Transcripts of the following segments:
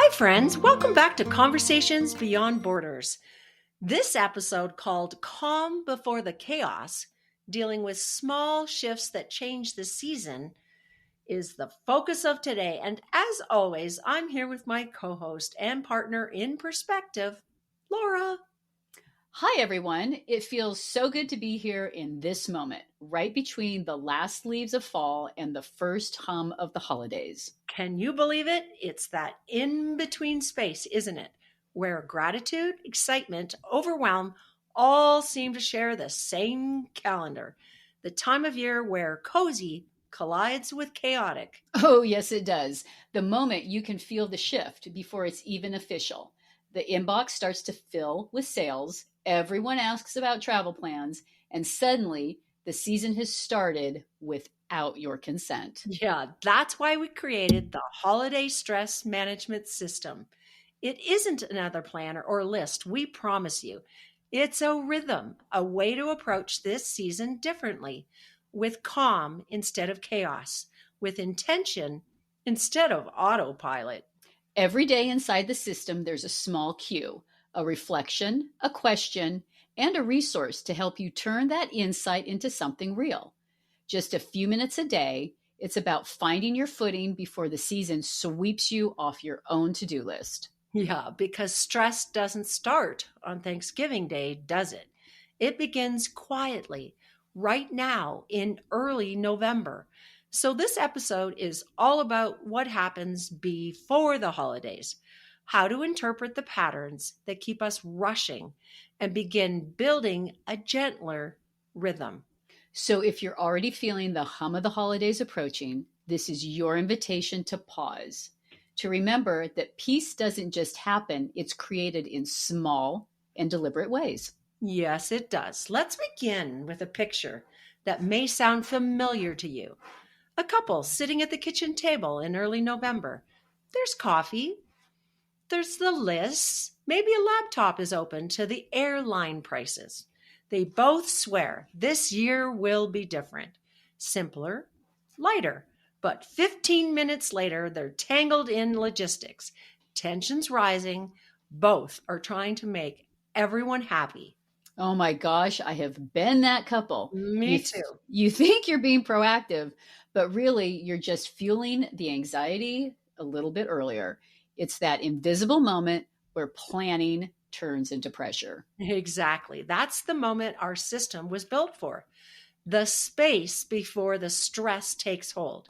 Hi, friends. Welcome back to Conversations Beyond Borders. This episode, called Calm Before the Chaos, dealing with small shifts that change the season, is the focus of today. And as always, I'm here with my co host and partner in perspective, Laura. Hi, everyone. It feels so good to be here in this moment, right between the last leaves of fall and the first hum of the holidays. Can you believe it? It's that in between space, isn't it? Where gratitude, excitement, overwhelm all seem to share the same calendar. The time of year where cozy collides with chaotic. Oh, yes, it does. The moment you can feel the shift before it's even official. The inbox starts to fill with sales, everyone asks about travel plans, and suddenly the season has started without your consent. Yeah, that's why we created the Holiday Stress Management System. It isn't another planner or list, we promise you. It's a rhythm, a way to approach this season differently, with calm instead of chaos, with intention instead of autopilot. Every day inside the system, there's a small cue, a reflection, a question, and a resource to help you turn that insight into something real. Just a few minutes a day, it's about finding your footing before the season sweeps you off your own to do list. Yeah, because stress doesn't start on Thanksgiving Day, does it? It begins quietly, right now in early November. So, this episode is all about what happens before the holidays, how to interpret the patterns that keep us rushing, and begin building a gentler rhythm. So if you're already feeling the hum of the holidays approaching, this is your invitation to pause, to remember that peace doesn't just happen, it's created in small and deliberate ways. Yes, it does. Let's begin with a picture that may sound familiar to you. A couple sitting at the kitchen table in early November. There's coffee, there's the lists, maybe a laptop is open to the airline prices. They both swear this year will be different, simpler, lighter. But 15 minutes later, they're tangled in logistics. Tensions rising. Both are trying to make everyone happy. Oh my gosh, I have been that couple. Me too. You think you're being proactive, but really you're just fueling the anxiety a little bit earlier. It's that invisible moment where planning turns into pressure. Exactly. That's the moment our system was built for. The space before the stress takes hold.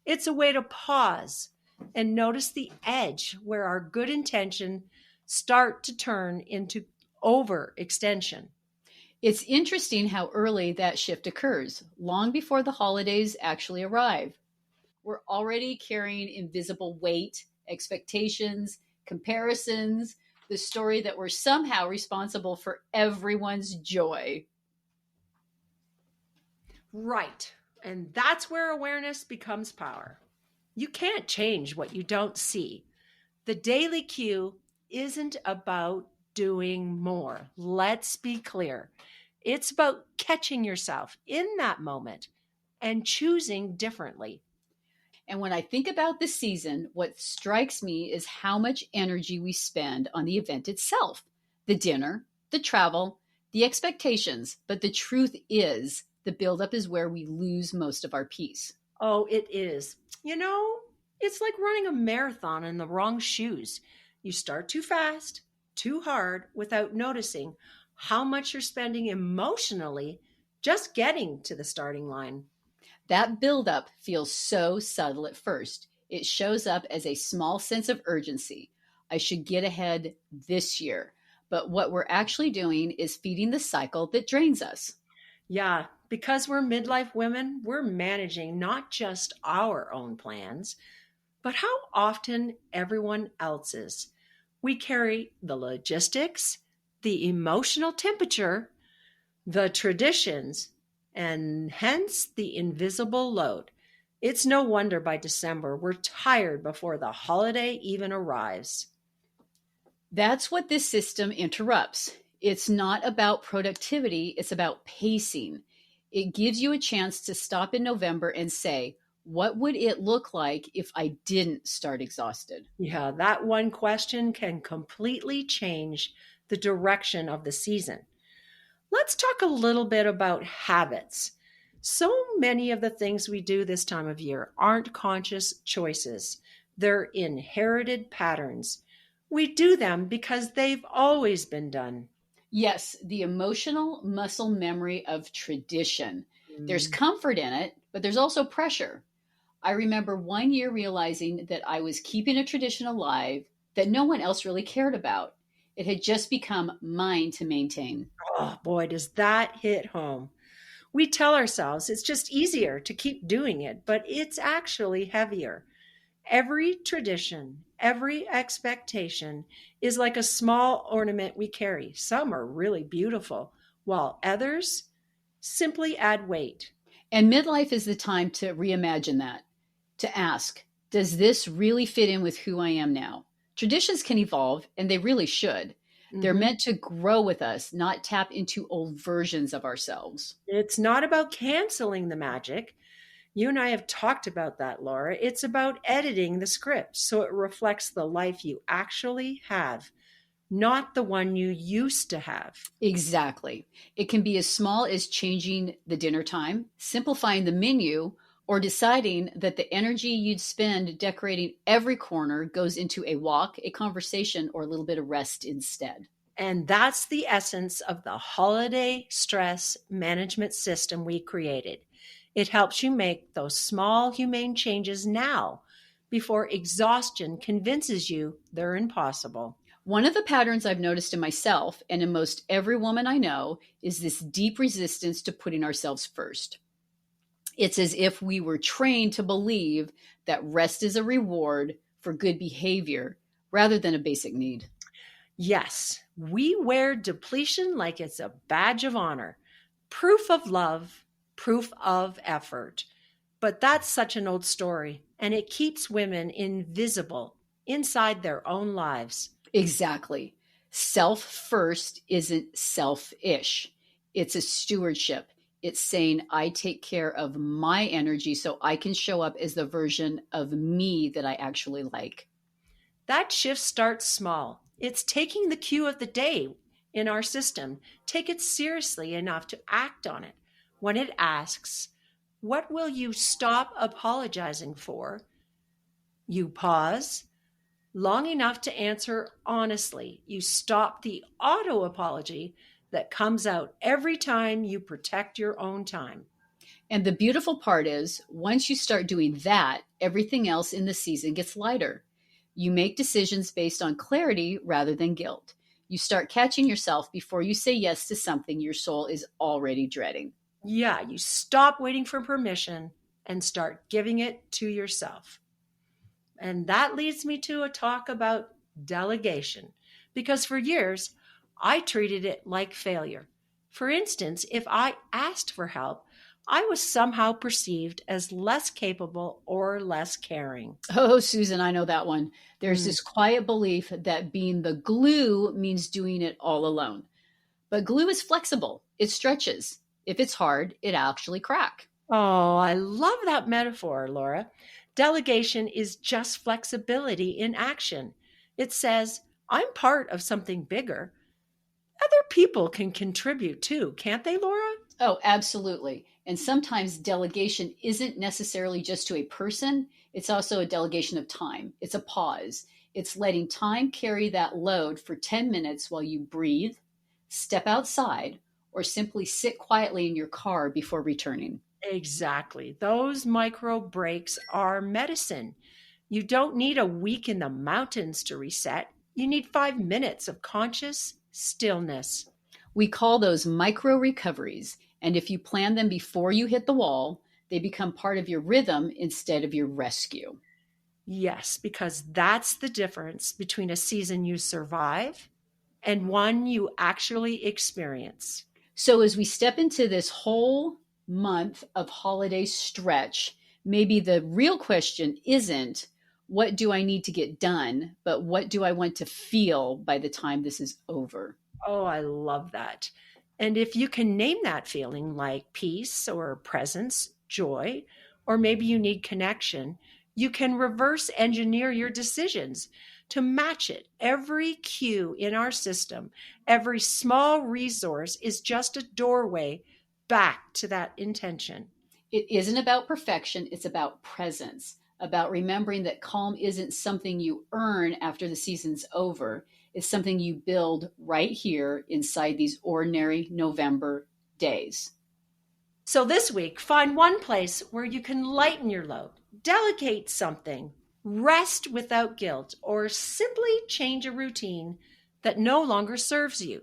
It's a way to pause and notice the edge where our good intention start to turn into overextension. It's interesting how early that shift occurs, long before the holidays actually arrive. We're already carrying invisible weight, expectations, comparisons, the story that we're somehow responsible for everyone's joy. Right. And that's where awareness becomes power. You can't change what you don't see. The daily cue isn't about doing more. Let's be clear. It's about catching yourself in that moment and choosing differently. And when I think about the season, what strikes me is how much energy we spend on the event itself, the dinner, the travel, the expectations. But the truth is, the buildup is where we lose most of our peace. Oh, it is. It's like running a marathon in the wrong shoes. You start too fast, too hard, without noticing how much you're spending emotionally just getting to the starting line. That buildup feels so subtle at first. It shows up as a small sense of urgency. I should get ahead this year. But what we're actually doing is feeding the cycle that drains us. Yeah, because we're midlife women, we're managing not just our own plans, but how often everyone else's. We carry the logistics, the emotional temperature, the traditions, and hence the invisible load. It's no wonder by December we're tired before the holiday even arrives. That's what this system interrupts. It's not about productivity, it's about pacing. It gives you a chance to stop in November and say, What would it look like if I didn't start exhausted? Yeah, that one question can completely change the direction of the season. Let's talk a little bit about habits. So many of the things we do this time of year aren't conscious choices, they're inherited patterns. We do them because they've always been done. Yes, the emotional muscle memory of tradition. There's Mm. comfort in it, but there's also pressure. I remember one year realizing that I was keeping a tradition alive that no one else really cared about. It had just become mine to maintain. Oh boy, does that hit home. We tell ourselves it's just easier to keep doing it, but it's actually heavier. Every tradition, every expectation is like a small ornament we carry. Some are really beautiful, while others simply add weight. And midlife is the time to reimagine that, to ask, does this really fit in with who I am now? Traditions can evolve, and they really should. They're Mhm. meant to grow with us, not tap into old versions of ourselves. It's not about canceling the magic. You and I have talked about that, Laura. It's about editing the script so it reflects the life you actually have, not the one you used to have. Exactly. It can be as small as changing the dinner time, simplifying the menu, or deciding that the energy you'd spend decorating every corner goes into a walk, a conversation, or a little bit of rest instead. And that's the essence of the holiday stress management system we created. It helps you make those small, humane changes now before exhaustion convinces you they're impossible. One of the patterns I've noticed in myself and in most every woman I know is this deep resistance to putting ourselves first. It's as if we were trained to believe that rest is a reward for good behavior rather than a basic need. Yes, we wear depletion like it's a badge of honor, proof of love, proof of effort. But that's such an old story, and it keeps women invisible inside their own lives. Exactly. Self first isn't selfish, it's a stewardship. It's saying, I take care of my energy so I can show up as the version of me that I actually like. That shift starts small. It's taking the cue of the day in our system, take it seriously enough to act on it. When it asks, what will you stop apologizing for? You pause long enough to answer honestly. You stop the auto apology that comes out every time you protect your own time. And the beautiful part is, once you start doing that, everything else in the season gets lighter. You make decisions based on clarity rather than guilt. You start catching yourself before you say yes to something your soul is already dreading. Yeah, you stop waiting for permission and start giving it to yourself. And that leads me to a talk about delegation, because for years I treated it like failure. For instance, if I asked for help, I was somehow perceived as less capable or less caring. Oh, Susan, I know that one. There's Mm. this quiet belief that being the glue means doing it all alone. But glue is flexible, it stretches. If it's hard, it actually crack. Oh, I love that metaphor, Laura. Delegation is just flexibility in action. It says, I'm part of something bigger. Other people can contribute too, can't they, Laura? Oh, absolutely. And sometimes delegation isn't necessarily just to a person, it's also a delegation of time. It's a pause. It's letting time carry that load for 10 minutes while you breathe, step outside, or simply sit quietly in your car before returning. Exactly. Those micro breaks are medicine. You don't need a week in the mountains to reset. You need 5 minutes of conscious stillness. We call those micro recoveries. And if you plan them before you hit the wall, they become part of your rhythm instead of your rescue. Yes, because that's the difference between a season you survive and one you actually experience. So, as we step into this whole month of holiday stretch, maybe the real question isn't what do I need to get done, but what do I want to feel by the time this is over? Oh, I love that. And if you can name that feeling like peace or presence, joy, or maybe you need connection, you can reverse engineer your decisions to match it. Every cue in our system, every small resource is just a doorway back to that intention. It isn't about perfection, it's about presence, about remembering that calm isn't something you earn after the season's over. It's something you build right here inside these ordinary November days. So this week, find one place where you can lighten your load, delegate something, rest without guilt, or simply change a routine that no longer serves you.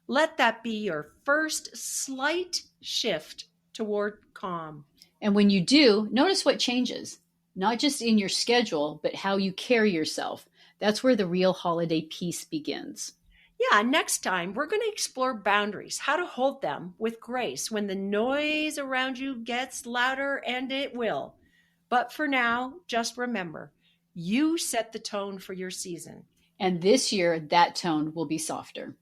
Let that be your first slight shift toward calm. And when you do, notice what changes, not just in your schedule, but how you carry yourself. That's where the real holiday peace begins. Yeah, next time we're going to explore boundaries, how to hold them with grace when the noise around you gets louder, and it will. But for now, just remember, you set the tone for your season. And this year, that tone will be softer.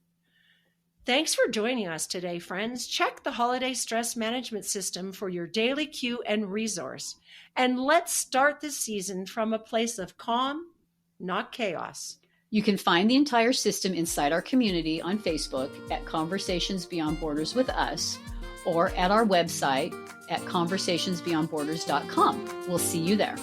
Thanks for joining us today, friends. Check the Holiday Stress Management System for your daily cue and resource. And let's start this season from a place of calm, not chaos. You can find the entire system inside our community on Facebook at Conversations Beyond Borders with Us, or at our website at conversationsbeyondborders.com. We'll see you there.